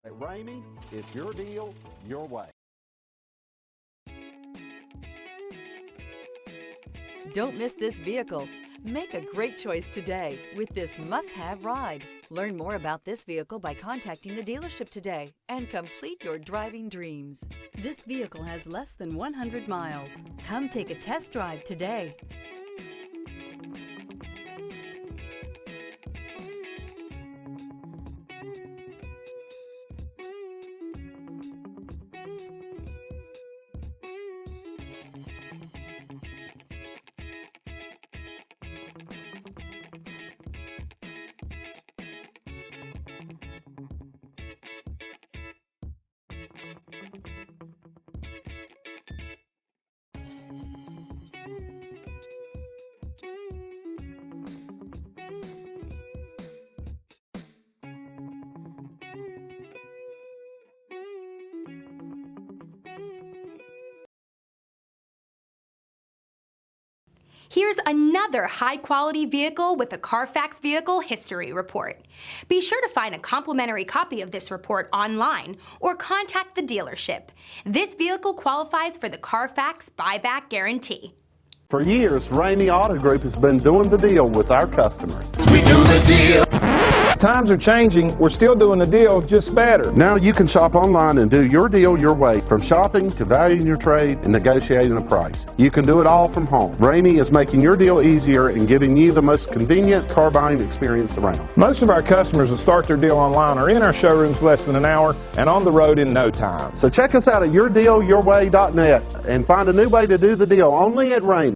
At Ramey, it's your deal, your way. Don't miss this vehicle. Make a great choice today with this must-have ride. Learn more about this vehicle by contacting the dealership today and complete your driving dreams. This vehicle has less than 100 miles. Come take a test drive today. Here's another high-quality vehicle with a Carfax Vehicle History Report. Be sure to find a complimentary copy of this report online or contact the dealership. This vehicle qualifies for the Carfax Buyback Guarantee. For years, Ramey Auto Group has been doing the deal with our customers. We do the deal. Times are changing. We're still doing the deal, just better. Now you can shop online and do your deal your way, from shopping to valuing your trade and negotiating a price. You can do it all from home. Ramey is making your deal easier and giving you the most convenient car buying experience around. Most of our customers that start their deal online are in our showrooms less than an hour and on the road in no time. So check us out at yourdealyourway.net and find a new way to do the deal only at Ramey.